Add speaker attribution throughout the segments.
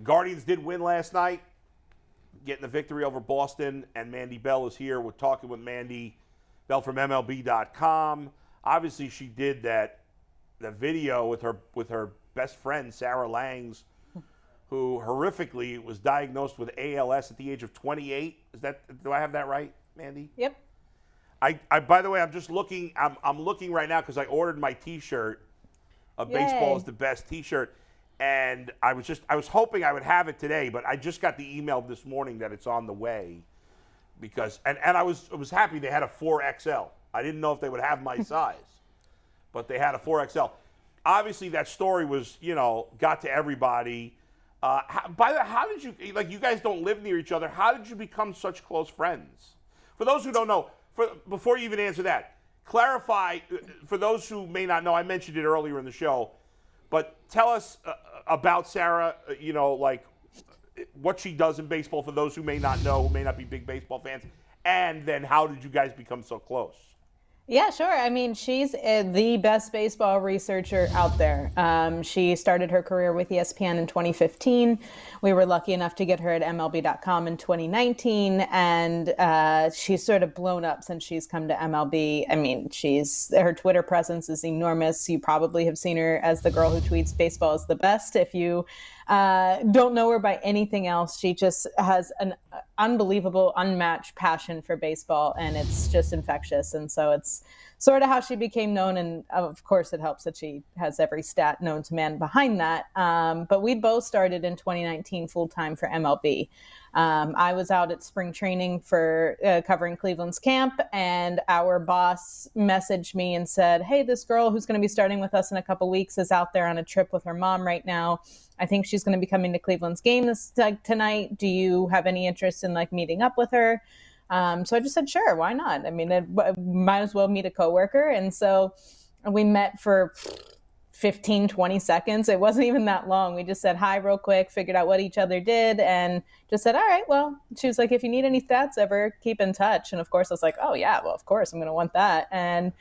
Speaker 1: Guardians did win last night, getting the victory over Boston, and Mandy Bell is here. We're talking with Mandy Bell from MLB.com. Obviously, she did the video with her best friend, Sarah Langs, who horrifically was diagnosed with ALS at the age of 28. Do I have that right, Mandy?
Speaker 2: Yep.
Speaker 1: I by the way, I'm just looking. I'm looking right now because I ordered my T-shirt. Baseball is the best T-shirt, and I was hoping I would have it today, but I just got the email this morning that it's on the way. Because I was happy they had a 4XL. I didn't know if they would have my size, but they had a 4XL. Obviously, that story was got to everybody. By the way, how did you you guys don't live near each other? How did you become such close friends? For those who don't know. Before you even answer that, clarify, for those who may not know, I mentioned it earlier in the show, but tell us about Sarah, what she does in baseball for those who may not know, who may not be big baseball fans, and then how did you guys become so close?
Speaker 2: Yeah, sure. I mean, she's the best baseball researcher out there. She started her career with ESPN in 2015. We were lucky enough to get her at MLB.com in 2019, and she's sort of blown up since she's come to MLB. I mean, her Twitter presence is enormous. You probably have seen her as the girl who tweets "Baseball is the best." If you don't know her by anything else, she just has an unbelievable, unmatched passion for baseball, and it's just infectious. And so it's sort of how she became known, and of course it helps that she has every stat known to man behind that. But we both started in 2019 full-time for MLB. I was out at spring training for covering Cleveland's camp, and our boss messaged me and said, "Hey, this girl who's going to be starting with us in a couple weeks is out there on a trip with her mom right now. I think she's going to be coming to Cleveland's game tonight. Do you have any interest in meeting up with her?" So I just said, sure, why not? I mean, might as well meet a coworker. And so we met for 15, 20 seconds. It wasn't even that long. We just said hi real quick, figured out what each other did, and just said, all right, well, she was like, if you need any stats ever, keep in touch. And of course I was like, oh yeah, well, of course I'm going to want that. And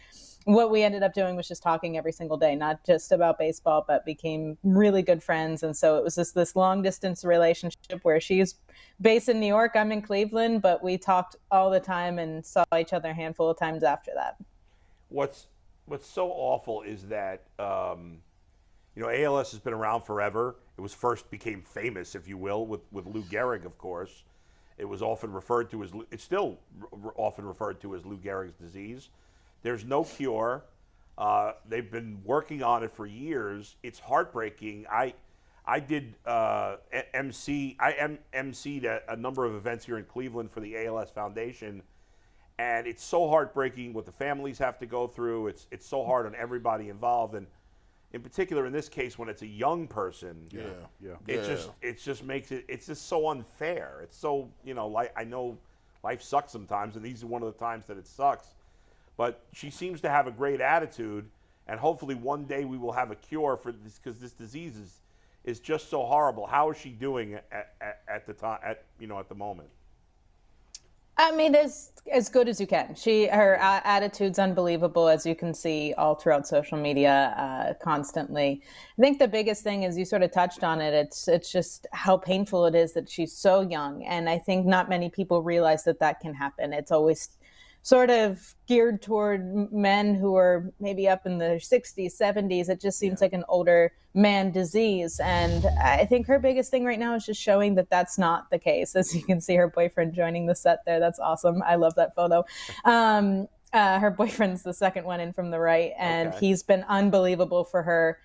Speaker 2: what we ended up doing was just talking every single day, not just about baseball, but became really good friends. And so it was just this long distance relationship where she's based in New York, I'm in Cleveland, but we talked all the time and saw each other a handful of times after that.
Speaker 1: What's so awful is that, ALS has been around forever. It was first became famous, if you will, with Lou Gehrig, of course. It was often referred to as, it's still often referred to as Lou Gehrig's disease. There's no cure. They've been working on it for years. It's heartbreaking. I emceed a number of events here in Cleveland for the ALS Foundation, and it's so heartbreaking what the families have to go through. It's so hard on everybody involved, and in particular in this case when it's a young person. It just makes it's just so unfair. It's so I know life sucks sometimes, and these are one of the times that it sucks. But she seems to have a great attitude, and hopefully one day we will have a cure for this, because this disease is just so horrible. How is she doing at the time? At the moment?
Speaker 2: I mean, as good as you can. Her attitude's unbelievable, as you can see all throughout social media, constantly. I think the biggest thing is you sort of touched on it. It's just how painful it is that she's so young, and I think not many people realize that can happen. It's always sort of geared toward men who are maybe up in their 60s, 70s. It just seems like an older man disease. And I think her biggest thing right now is just showing that that's not the case. As you can see her boyfriend joining the set there. That's awesome. I love that photo. Her boyfriend's the second one in from the right, and he's been unbelievable for her.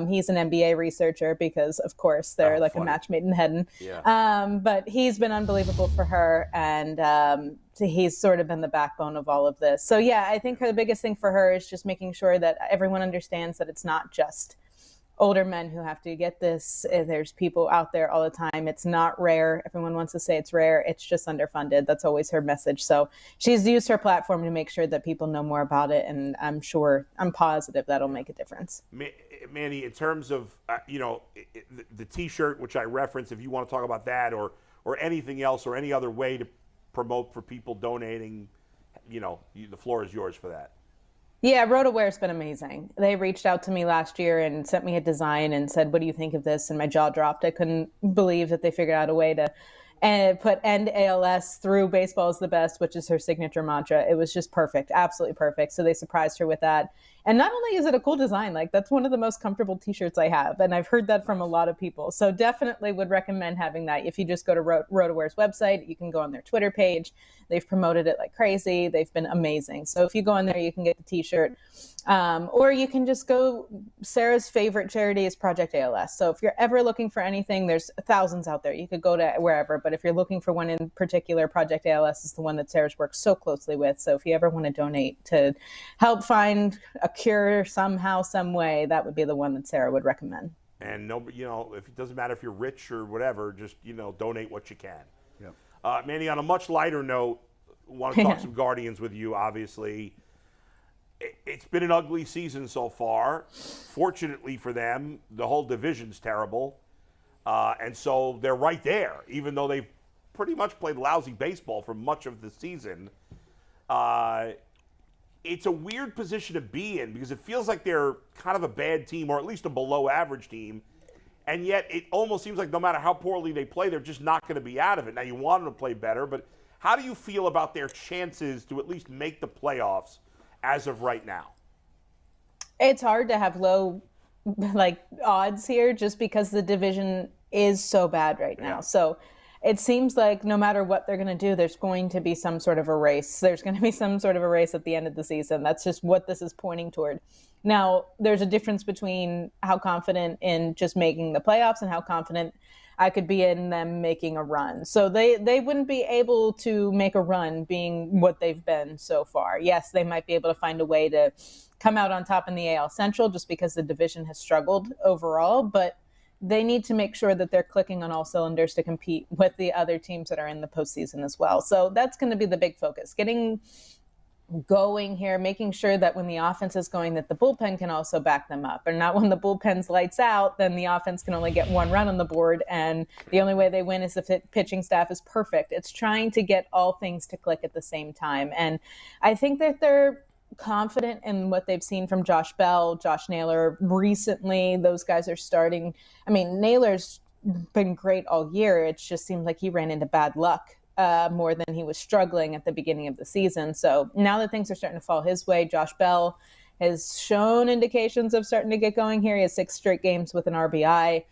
Speaker 2: He's an MBA researcher because, of course, they're a match made in heaven. But he's been unbelievable for her, and he's sort of been the backbone of all of this. So, yeah, I think the biggest thing for her is just making sure that everyone understands that it's not just older men who have to get this. There's people out there all the time. It's not rare. Everyone wants to say it's rare. It's just underfunded. That's always her message. So she's used her platform to make sure that people know more about it, and I'm positive that'll make a difference.
Speaker 1: Mandy, in terms of the T-shirt, which I referenced, if you want to talk about that or anything else or any other way to promote for people donating, the floor is yours for that.
Speaker 2: Yeah, RotoWare's been amazing. They reached out to me last year and sent me a design and said, "What do you think of this?" And my jaw dropped. I couldn't believe that they figured out a way to put end ALS through baseball is the best, which is her signature mantra. It was just perfect, absolutely perfect. So they surprised her with that. And not only is it a cool design, like that's one of the most comfortable t-shirts I have. And I've heard that from a lot of people. So definitely would recommend having that. If you just go to RotoWare's website, you can go on their Twitter page. They've promoted it like crazy. They've been amazing. So if you go on there, you can get the t-shirt. Or you can just go, Sarah's favorite charity is Project ALS. So if you're ever looking for anything, there's thousands out there. You could go to wherever, but if you're looking for one in particular, Project ALS is the one that Sarah's worked so closely with. So if you ever want to donate to help find a cure somehow, some way, that would be the one that Sarah would recommend.
Speaker 1: And no, if it doesn't matter if you're rich or whatever, just donate what you can.
Speaker 3: Yep.
Speaker 1: Mandy, on a much lighter note, want to talk some Guardians with you. Obviously, it's been an ugly season so far. Fortunately for them, the whole division's terrible, and so they're right there, even though they've pretty much played lousy baseball for much of the season. It's a weird position to be in because it feels like they're kind of a bad team, or at least a below-average team, and yet it almost seems like no matter how poorly they play, they're just not going to be out of it. Now, you want them to play better, but how do you feel about their chances to at least make the playoffs as of right now?
Speaker 2: It's hard to have low odds here just because the division is so bad right now.
Speaker 1: Yeah.
Speaker 2: So it seems like no matter what they're going to do, there's going to be some sort of a race. There's going to be some sort of a race at the end of the season. That's just what this is pointing toward. Now, there's a difference between how confident in just making the playoffs and how confident I could be in them making a run. So they wouldn't be able to make a run being what they've been so far. Yes, they might be able to find a way to come out on top in the AL Central just because the division has struggled overall, but they need to make sure that they're clicking on all cylinders to compete with the other teams that are in the postseason as well. So that's going to be the big focus, getting going here, making sure that when the offense is going, that the bullpen can also back them up, and not when the bullpen's lights out, then the offense can only get one run on the board. And the only way they win is if the pitching staff is perfect. It's trying to get all things to click at the same time. And I think that they're confident in what they've seen from Josh Bell, Josh Naylor recently. Those guys are starting. I mean, Naylor's been great all year. It just seemed like he ran into bad luck more than he was struggling at the beginning of the season. So now that things are starting to fall his way, Josh Bell has shown indications of starting to get going here. He has 6 straight games with an RBI.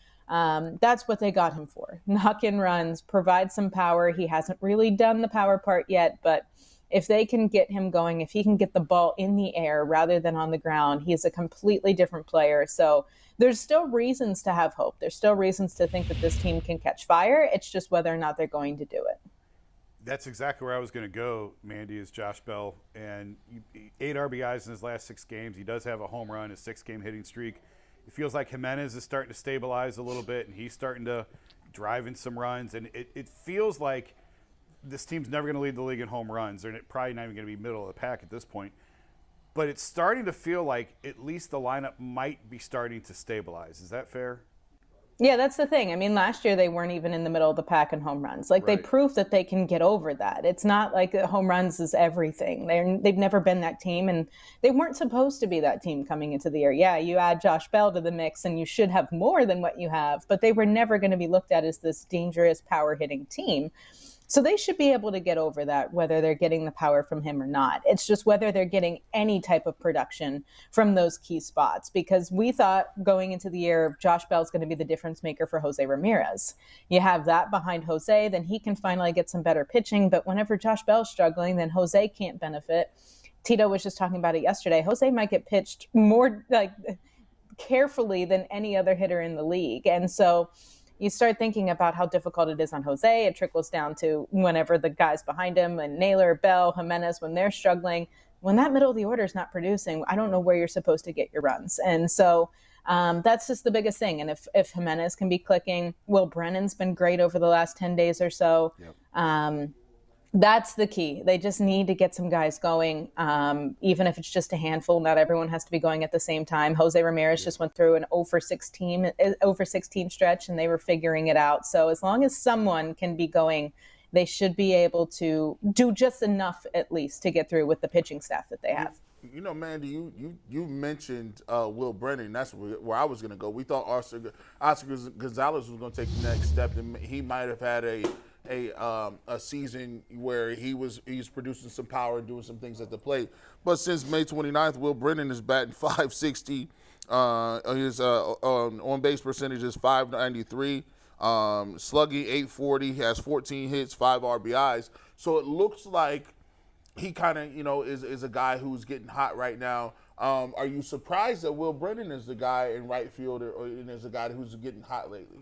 Speaker 2: That's what they got him for. Knock in runs, provide some power. He hasn't really done the power part yet, but if they can get him going, if he can get the ball in the air rather than on the ground, he's a completely different player. So there's still reasons to have hope. There's still reasons to think that this team can catch fire. It's just whether or not they're going to do it.
Speaker 3: That's exactly where I was going to go, Mandy, is Josh Bell. And 8 RBIs in his last 6 games. He does have a home run, a 6-game hitting streak. It feels like Jimenez is starting to stabilize a little bit, and he's starting to drive in some runs. And it feels like this team's never going to lead the league in home runs. They're probably not even going to be middle of the pack at this point. But it's starting to feel like at least the lineup might be starting to stabilize. Is that fair?
Speaker 2: Yeah, that's the thing. I mean, last year they weren't even in the middle of the pack in home runs. Like,
Speaker 3: Right.
Speaker 2: they proved that they can get over that. It's not like home runs is everything. They've never been that team, and they weren't supposed to be that team coming into the year. Yeah, you add Josh Bell to the mix, and you should have more than what you have, but they were never going to be looked at as this dangerous power-hitting team. So they should be able to get over that, whether they're getting the power from him or not. It's just whether they're getting any type of production from those key spots, because we thought going into the year, Josh Bell's going to be the difference maker for Jose Ramirez. You have that behind Jose, then he can finally get some better pitching. But whenever Josh Bell's struggling, then Jose can't benefit. Tito was just talking about it yesterday. Jose might get pitched more carefully than any other hitter in the league. And so you start thinking about how difficult it is on Jose. It trickles down to whenever the guys behind him, and Naylor, Bell, Jimenez, when they're struggling, when that middle of the order is not producing, I don't know where you're supposed to get your runs. And so that's just the biggest thing. And if Jimenez can be clicking, Will Brennan's been great over the last 10 days or so.
Speaker 3: Yep.
Speaker 2: That's the key. They just need to get some guys going, even if it's just a handful. Not everyone has to be going at the same time. Jose Ramirez just went through an 0 for 16 stretch, and they were figuring it out. So as long as someone can be going, they should be able to do just enough, at least, to get through with the pitching staff that they have.
Speaker 4: You know, Mandy, you mentioned Will Brennan. That's where I was going to go. We thought Oscar Gonzalez was going to take the next step, and he might have had a season where he's producing some power and doing some things at the plate. But since May 29th, Will Brennan is batting .560. His on base percentage is .593. Slugging .840. He has 14 hits, 5 RBIs. So it looks like he kind of, is a guy who's getting hot right now. Are you surprised that Will Brennan is the guy in right field or is the guy who's getting hot lately?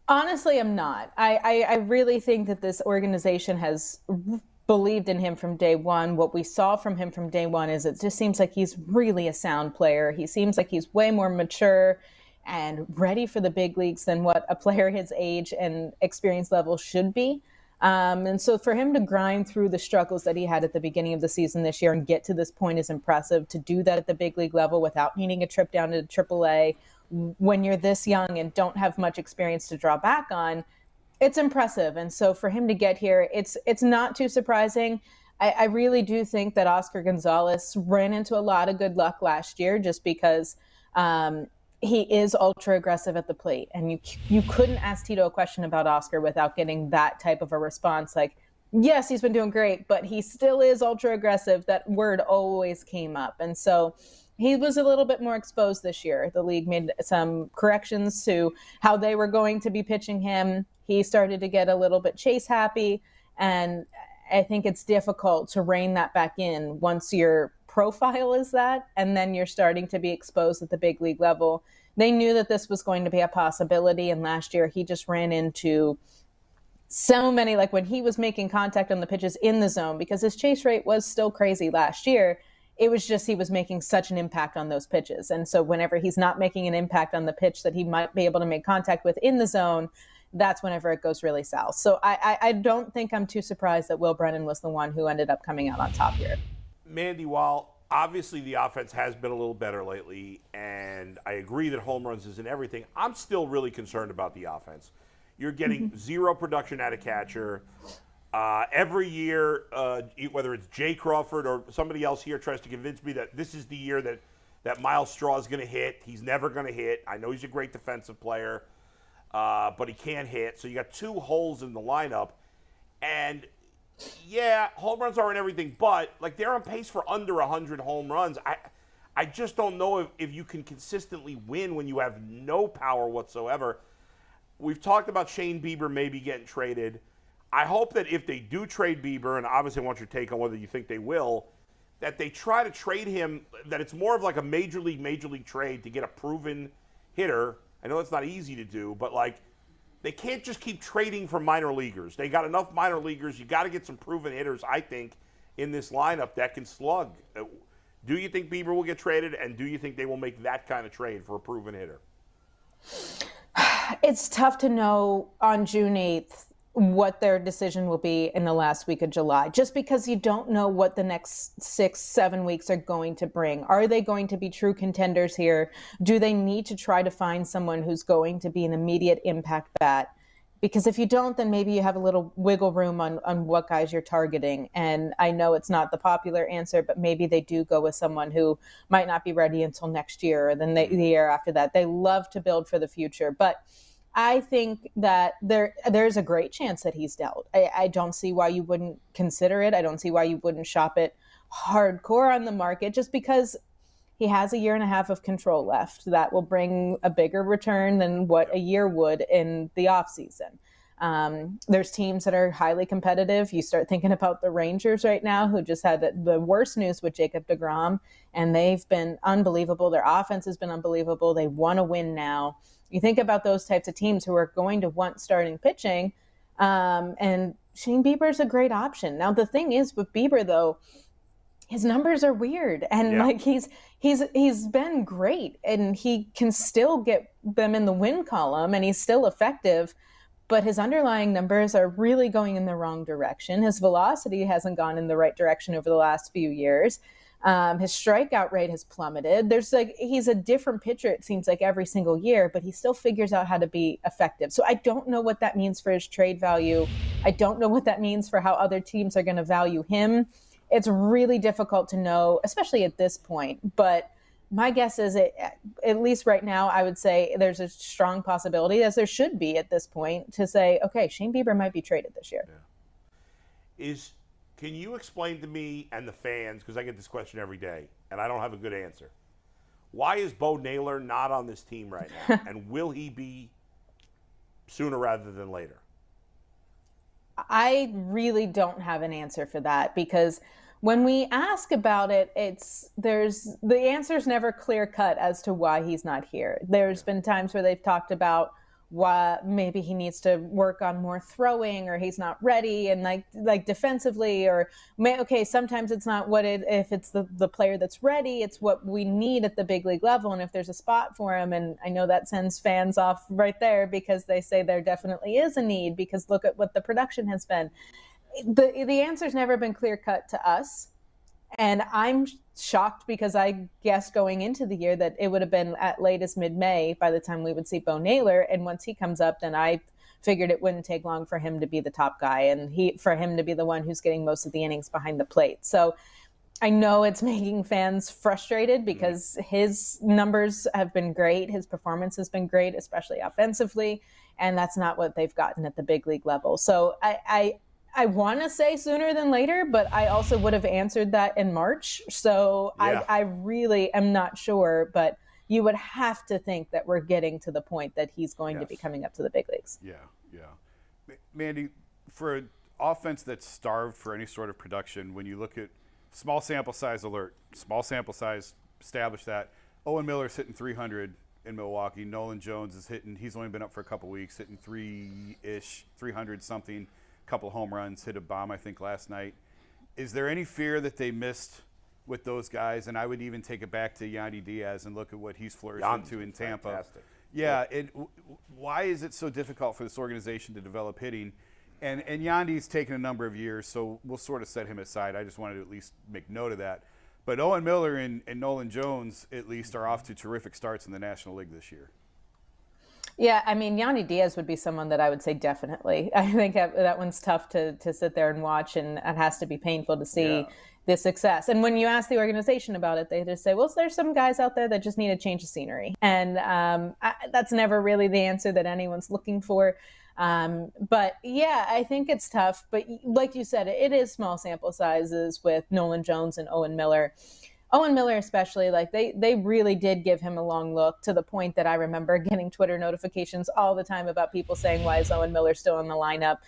Speaker 2: Honestly, I'm not. I really think that this organization has believed in him from day one. What we saw from him from day one is it just seems like he's really a sound player. He seems like he's way more mature and ready for the big leagues than what a player his age and experience level should be. And so for him to grind through the struggles that he had at the beginning of the season this year and get to this point is impressive. To do that at the big league level without needing a trip down to AAA when you're this young and don't have much experience to draw back on, it's impressive. And so for him to get here, it's not too surprising. I really do think that Oscar Gonzalez ran into a lot of good luck last year just because he is ultra aggressive at the plate. And you couldn't ask Tito a question about Oscar without getting that type of a response. Like, yes, he's been doing great, but he still is ultra aggressive. That word always came up. And so he was a little bit more exposed this year. The league made some corrections to how they were going to be pitching him. He started to get a little bit chase happy. And I think it's difficult to rein that back in once your profile is that, and then you're starting to be exposed at the big league level. They knew that this was going to be a possibility, and last year he just ran into so many, like when he was making contact on the pitches in the zone, because his chase rate was still crazy last year, it was just he was making such an impact on those pitches. And so whenever he's not making an impact on the pitch that he might be able to make contact with in the zone, that's whenever it goes really south. So I don't think I'm too surprised that Will Brennan was the one who ended up coming out on top here.
Speaker 1: Mandy, while obviously the offense has been a little better lately, and I agree that home runs isn't everything, I'm still really concerned about the offense. You're getting zero production out of catcher. Every year, whether it's Jay Crawford or somebody else here tries to convince me that this is the year that Miles Straw is going to hit. He's never going to hit. I know he's a great defensive player, but he can't hit. So you got two holes in the lineup. And yeah, home runs aren't everything, but like they're on pace for under 100 home runs. I just don't know if you can consistently win when you have no power whatsoever. We've talked about Shane Bieber maybe getting traded. I hope that if they do trade Bieber, and obviously I want your take on whether you think they will, that they try to trade him, that it's more of like a major league trade to get a proven hitter. I know it's not easy to do, but like they can't just keep trading for minor leaguers. They got enough minor leaguers. You got to get some proven hitters, I think, in this lineup that can slug. Do you think Bieber will get traded, and do you think they will make that kind of trade for a proven hitter?
Speaker 2: It's tough to know on June 8th what their decision will be in the last week of July, just because you don't know what the next 6-7 weeks are going to bring. Are they going to be true contenders here? Do they need to try to find someone who's going to be an immediate impact bat? Because if you don't, then maybe you have a little wiggle room on what guys you're targeting. And I know it's not the popular answer, but maybe they do go with someone who might not be ready until next year or then the year after that. They love to build for the future, but I think that there's a great chance that he's dealt. I don't see why you wouldn't consider it. I don't see why you wouldn't shop it hardcore on the market, just because he has a year and a half of control left that will bring a bigger return than what a year would in the offseason. There's teams that are highly competitive. You start thinking about the Rangers right now, who just had the worst news with Jacob deGrom, and they've been unbelievable. Their offense has been unbelievable. They want to win now. You think about those types of teams who are going to want starting pitching, and Shane Bieber is a great option. Now, the thing is with Bieber, though, his numbers are weird, and like he's been great, and he can still get them in the win column, and he's still effective, but his underlying numbers are really going in the wrong direction. His velocity hasn't gone in the right direction over the last few years. His strikeout rate has plummeted. He's a different pitcher, it seems like, every single year, but he still figures out how to be effective. So I don't know what that means for his trade value. I don't know what that means for how other teams are going to value him. it's really difficult to know, especially at this point. But my guess is, at least right now, I would say there's a strong possibility, as there should be at this point, to say, okay, Shane Bieber might be traded this year.
Speaker 1: Yeah. Can you explain to me and the fans, because I get this question every day, and I don't have a good answer. Why is Bo Naylor not on this team right now? And will he be sooner rather than later?
Speaker 2: I really don't have an answer for that, because when we ask about it, the answer's never clear cut as to why he's not here. There's been times where they've talked about why maybe he needs to work on more throwing, or he's not ready, and like defensively, or sometimes it's not if it's the player that's ready, it's what we need at the big league level, and if there's a spot for him. And I know that sends fans off right there, because they say there definitely is a need, because look at what the production has been. The answer's never been clear cut to us. And I'm shocked, because I guessed going into the year that it would have been at latest mid-May by the time we would see Bo Naylor. And once he comes up, then I figured it wouldn't take long for him to be the top guy, and for him to be the one who's getting most of the innings behind the plate. So I know it's making fans frustrated, because his numbers have been great. His performance has been great, especially offensively. And that's not what they've gotten at the big league level. So I want to say sooner than later, but I also would have answered that in March. So yeah. I really am not sure, but you would have to think that we're getting to the point that he's going to be coming up to the big leagues.
Speaker 3: Yeah. Mandy, for an offense that's starved for any sort of production, when you look at small sample size alert, small sample size, establish that. Owen Miller's hitting 300 in Milwaukee. Nolan Jones is he's only been up for a couple weeks, hitting 300 something. Couple home runs, hit a bomb, I think, last night. Is there any fear that they missed with those guys? And I would even take it back to Yandy Diaz and look at what he's flourished into in Tampa.
Speaker 1: Fantastic.
Speaker 3: Yeah, why is it so difficult for this organization to develop hitting? And Yandy's taken a number of years, so we'll sort of set him aside. I just wanted to at least make note of that. But Owen Miller and Nolan Jones, at least, are off to terrific starts in the National League this year.
Speaker 2: Yeah, I mean, Yandy Diaz would be someone that I would say definitely. I think that one's tough to sit there and watch, and it has to be painful to see the success. And when you ask the organization about it, they just say, well, there's some guys out there that just need a change of scenery. And that's never really the answer that anyone's looking for. But yeah, I think it's tough. But like you said, it is small sample sizes with Nolan Jones and Owen Miller. Owen Miller especially, like they really did give him a long look, to the point that I remember getting Twitter notifications all the time about people saying, why is Owen Miller still in the lineup?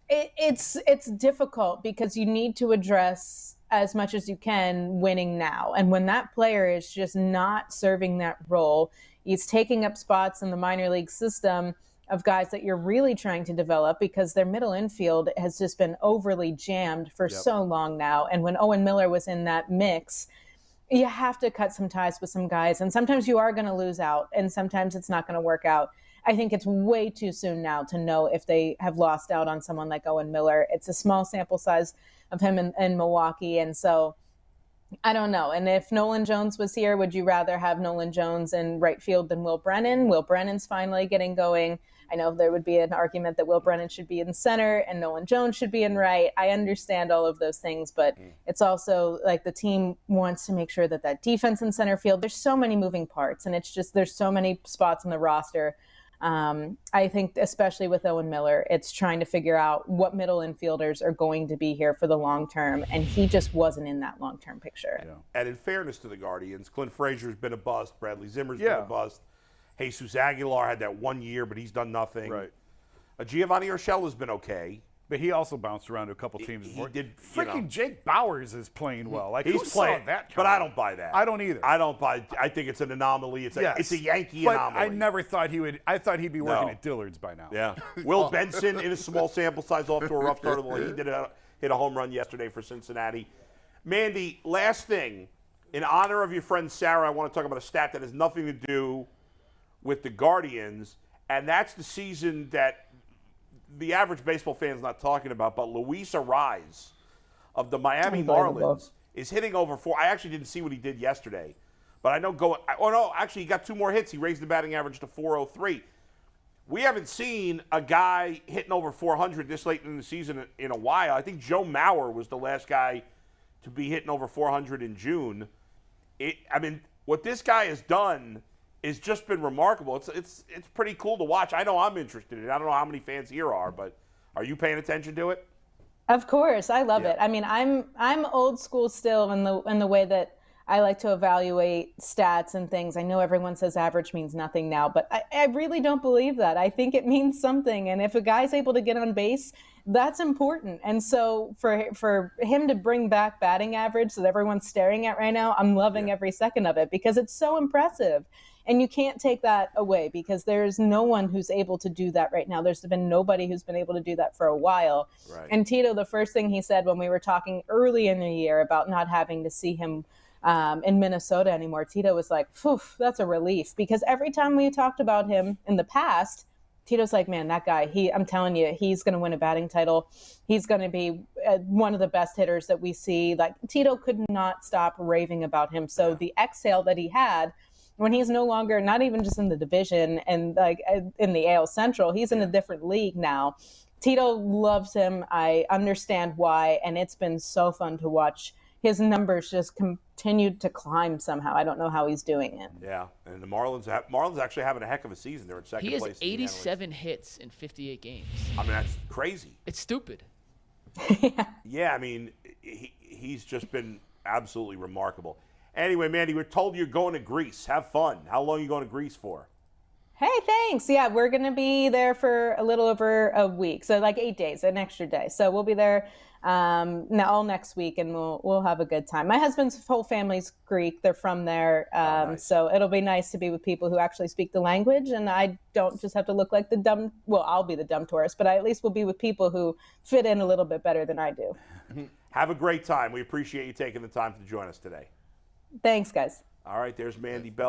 Speaker 2: It's difficult, because you need to address as much as you can winning now. And when that player is just not serving that role, he's taking up spots in the minor league system of guys that you're really trying to develop, because their middle infield has just been overly jammed for so long now. And when Owen Miller was in that mix, you have to cut some ties with some guys. And sometimes you are going to lose out, and sometimes it's not going to work out. I think it's way too soon now to know if they have lost out on someone like Owen Miller. It's a small sample size of him in Milwaukee. And so I don't know. And if Nolan Jones was here, would you rather have Nolan Jones in right field than Will Brennan? Will Brennan's finally getting going. I know there would be an argument that Will Brennan should be in center and Nolan Jones should be in right. I understand all of those things, but it's also like the team wants to make sure that defense in center field, there's so many moving parts, and it's just, there's so many spots in the roster. I think especially with Owen Miller, it's trying to figure out what middle infielders are going to be here for the long term, and he just wasn't in that long-term picture.
Speaker 1: Yeah. And in fairness to the Guardians, Clint Frazier's been a bust, Bradley Zimmer's been a bust. Jesus Aguilar had that 1 year, but he's done nothing.
Speaker 3: Right.
Speaker 1: Giovanni Urshela's been okay.
Speaker 3: But he also bounced around to a couple teams.
Speaker 1: He did.
Speaker 3: Freaking Jake Bowers is playing well. Like,
Speaker 1: he's
Speaker 3: who
Speaker 1: playing
Speaker 3: saw that coming?
Speaker 1: But I don't buy that.
Speaker 3: I don't either.
Speaker 1: I don't buy. I think it's an anomaly. It's a Yankee anomaly.
Speaker 3: I never thought he would. I thought he'd be working at Dillard's by now.
Speaker 1: Yeah. Will Benson, in a small sample size, off to a rough start. He hit a home run yesterday for Cincinnati. Mandy, last thing, in honor of your friend Sarah, I want to talk about a stat that has nothing to do with the Guardians, and that's the season that the average baseball fan is not talking about, but Luis Arraez of the Miami Marlins is hitting over 4. I actually didn't see what he did yesterday, but I know actually he got 2 more hits. He raised the batting average to 403. we haven't seen a guy hitting over 400 this late in the season in a while. I think Joe Mauer was the last guy to be hitting over 400 in June. What this guy has done has just been remarkable. It's pretty cool to watch. I know I'm interested in it. I don't know how many fans here are, but are you paying attention to it?
Speaker 2: Of course, I love it. I mean, I'm old school still in the way that I like to evaluate stats and things. I know everyone says average means nothing now, but I really don't believe that. I think it means something. And if a guy's able to get on base, that's important. And so for him to bring back batting average that everyone's staring at right now, I'm loving every second of it because it's so impressive. And you can't take that away because there's no one who's able to do that right now. There's been nobody who's been able to do that for a while.
Speaker 1: Right.
Speaker 2: And Tito, the first thing he said when we were talking early in the year about not having to see him in Minnesota anymore, Tito was like, phew, that's a relief. Because every time we talked about him in the past, Tito's like, man, that guy, I'm telling you, he's going to win a batting title. He's going to be one of the best hitters that we see. Like, Tito could not stop raving about him. So the exhale that he had, when he's no longer, not even just in the division and like in the AL Central, he's in a different league now. Tito loves him. I understand why. And it's been so fun to watch his numbers just continued to climb somehow. I don't know how he's doing it.
Speaker 1: Yeah. And the Marlins actually having a heck of a season. They're in second place.
Speaker 5: He has 87 hits in 58 games.
Speaker 1: I mean, that's crazy.
Speaker 5: It's stupid.
Speaker 1: Yeah, I mean, he's just been absolutely remarkable. Anyway, Mandy, we're told you're going to Greece. Have fun. How long are you going to Greece for?
Speaker 2: Hey, thanks. Yeah, we're going to be there for a little over a week. So like 8 days, an extra day. So we'll be there all next week and we'll have a good time. My husband's whole family's Greek. They're from there.
Speaker 1: Nice.
Speaker 2: So it'll be nice to be with people who actually speak the language. And I don't just have to look like I'll be the dumb tourist, but I at least will be with people who fit in a little bit better than I do.
Speaker 1: Have a great time. We appreciate you taking the time to join us today.
Speaker 2: Thanks, guys.
Speaker 1: All right, there's Mandy Bell.